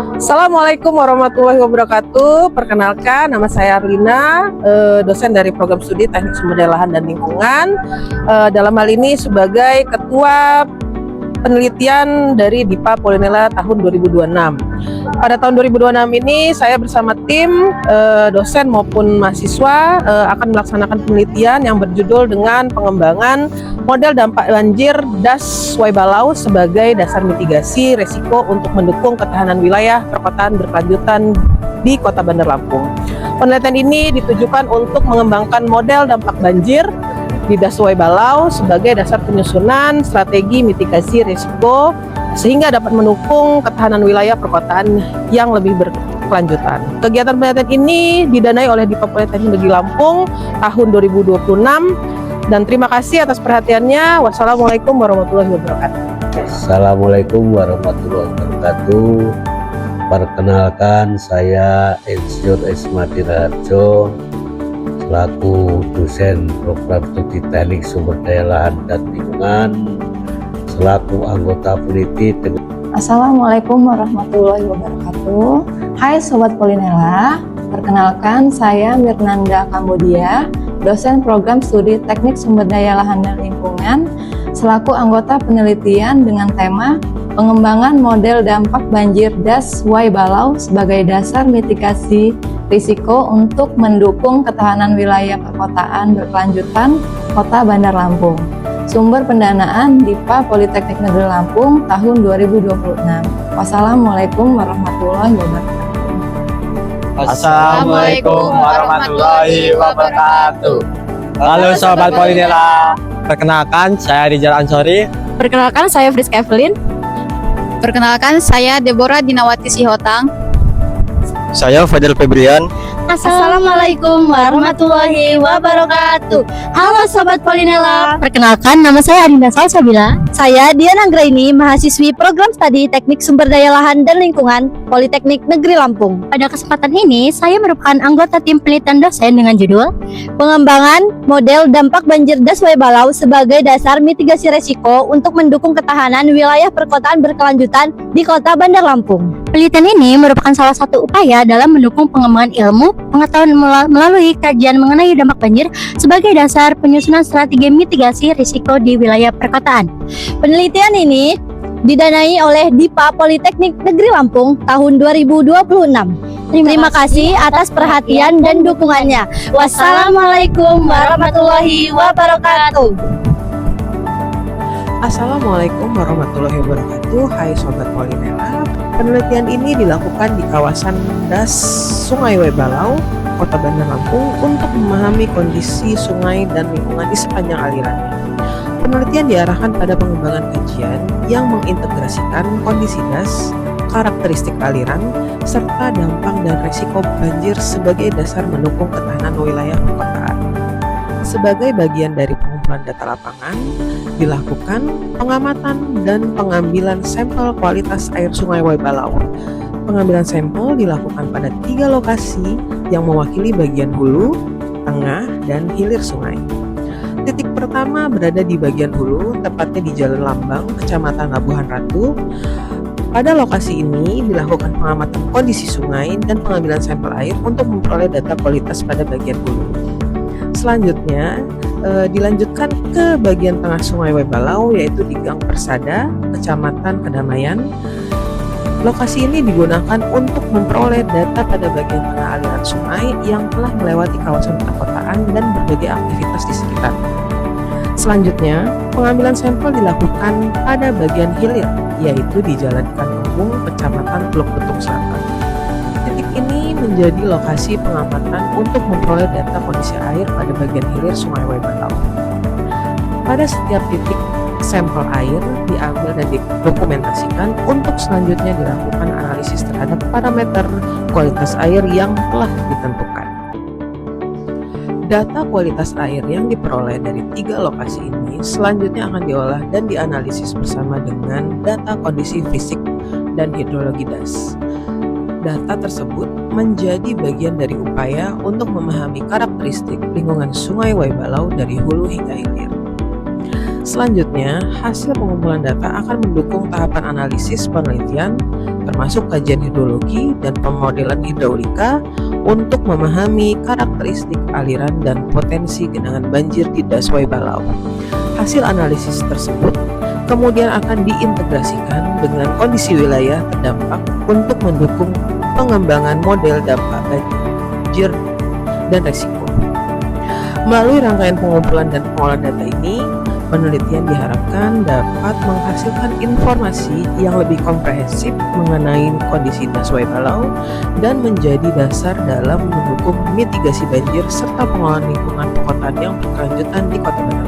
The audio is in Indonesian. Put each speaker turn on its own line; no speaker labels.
Assalamualaikum warahmatullahi wabarakatuh. Perkenalkan, nama saya Arlina, dosen dari program studi Teknik Sumber Daya Lahan dan Lingkungan. Dalam hal ini sebagai Ketua Penelitian dari DIPA Polinela tahun 2026. Pada tahun 2026 ini saya bersama tim dosen maupun mahasiswa akan melaksanakan penelitian yang berjudul dengan pengembangan model dampak banjir das Waibalau sebagai dasar mitigasi resiko untuk mendukung ketahanan wilayah perkotaan berkelanjutan di Kota Bandar Lampung. Penelitian ini ditujukan untuk mengembangkan model dampak banjir di das Waibalau sebagai dasar penyusunan strategi mitigasi risiko sehingga dapat mendukung ketahanan wilayah perkotaan yang lebih berkelanjutan. Kegiatan penelitian ini didanai oleh DIPA Politeknik Negeri Lampung tahun 2026 dan terima kasih atas perhatiannya. Wassalamualaikum warahmatullahi wabarakatuh.
Assalamualaikum warahmatullahi wabarakatuh. Perkenalkan, saya Insinyur Ismadi Raharjo selaku dosen program studi Teknik Sumber Daya Lahan dan Lingkungan, selaku anggota peneliti.
Assalamualaikum warahmatullahi wabarakatuh. Hai Sobat Polinela, perkenalkan saya Mirnanda Kambodia, dosen program studi Teknik Sumber Daya Lahan dan Lingkungan, selaku anggota penelitian dengan tema pengembangan model dampak banjir das Waibalau sebagai dasar mitigasi risiko untuk mendukung ketahanan wilayah perkotaan berkelanjutan Kota Bandar Lampung. Sumber pendanaan DIPA Politeknik Negeri Lampung tahun 2026. Wassalamualaikum warahmatullahi wabarakatuh.
Assalamualaikum warahmatullahi wabarakatuh. Halo Sobat Polinela, perkenalkan saya Rizal Ansori.
Perkenalkan saya Friska Evelyn.
Perkenalkan saya Deborah Dinawati Sihotang.
Saya Fadil Febrian.
Assalamualaikum warahmatullahi wabarakatuh. Halo Sobat Polinela, perkenalkan nama saya Adinda Salsabila. Saya Diana Anggraini, mahasiswi program studi Teknik Sumber Daya Lahan dan Lingkungan Politeknik Negeri Lampung. Pada kesempatan ini saya merupakan anggota tim penelitian dosen dengan judul pengembangan model dampak banjir das Waibalau sebagai dasar mitigasi resiko untuk mendukung ketahanan wilayah perkotaan berkelanjutan di Kota Bandar Lampung. Penelitian ini merupakan salah satu upaya dalam mendukung pengembangan ilmu pengetahuan melalui kajian mengenai dampak banjir sebagai dasar penyusunan strategi mitigasi risiko di wilayah perkotaan. Penelitian ini didanai oleh DIPA Politeknik Negeri Lampung tahun 2026. Terima kasih atas perhatian dan dukungannya. Wassalamualaikum warahmatullahi wabarakatuh.
Assalamualaikum warahmatullahi wabarakatuh. Hai Sobat Polinela, penelitian ini dilakukan di kawasan das Sungai Waibalau, Kota Bandar Lampung untuk memahami kondisi sungai dan lingkungan di sepanjang alirannya. Penelitian diarahkan pada pengembangan kajian yang mengintegrasikan kondisi das, karakteristik aliran, serta dampak dan resiko banjir sebagai dasar mendukung ketahanan wilayah perkotaan. Sebagai bagian dari pengumpulan data lapangan, dilakukan pengamatan dan pengambilan sampel kualitas air Sungai Waibalau. Pengambilan sampel dilakukan pada 3 lokasi yang mewakili bagian hulu, tengah, dan hilir sungai. Titik pertama berada di bagian hulu, tepatnya di Jalan Lambang, Kecamatan Labuhan Ratu. Pada lokasi ini dilakukan pengamatan kondisi sungai dan pengambilan sampel air untuk memperoleh data kualitas pada bagian hulu. Selanjutnya dilanjutkan ke bagian tengah Sungai Waibalau, yaitu di Gang Persada, Kecamatan Kedamaian. Lokasi ini digunakan untuk memperoleh data pada bagian tengah aliran sungai yang telah melewati kawasan perkotaan dan berbagai aktivitas di sekitar. Selanjutnya, pengambilan sampel dilakukan pada bagian hilir, yaitu di Jalan Ikan Kembung, Kecamatan Teluk Betung Selatan. Titik ini menjadi lokasi pengamatan untuk memperoleh data kondisi air pada bagian hilir Sungai Waibalau. Pada setiap titik sampel air diambil dan didokumentasikan untuk selanjutnya dilakukan analisis terhadap parameter kualitas air yang telah ditentukan. Data kualitas air yang diperoleh dari 3 lokasi ini selanjutnya akan diolah dan dianalisis bersama dengan data kondisi fisik dan hidrologi das. Data tersebut menjadi bagian dari upaya untuk memahami karakteristik lingkungan Sungai Waibalau dari hulu hingga hilir. Selanjutnya, hasil pengumpulan data akan mendukung tahapan analisis penelitian, termasuk kajian hidrologi dan pemodelan hidraulika untuk memahami karakteristik aliran dan potensi genangan banjir di Daswai Balau. Hasil analisis tersebut kemudian akan diintegrasikan dengan kondisi wilayah terdampak untuk mendukung pengembangan model dampak banjir dan resiko. Melalui rangkaian pengumpulan dan pengolahan data ini, penelitian diharapkan dapat menghasilkan informasi yang lebih komprehensif mengenai kondisi Daswai Balau dan menjadi dasar dalam mendukung mitigasi banjir serta pengelolaan lingkungan perkotaan yang berkelanjutan di Kota Batam.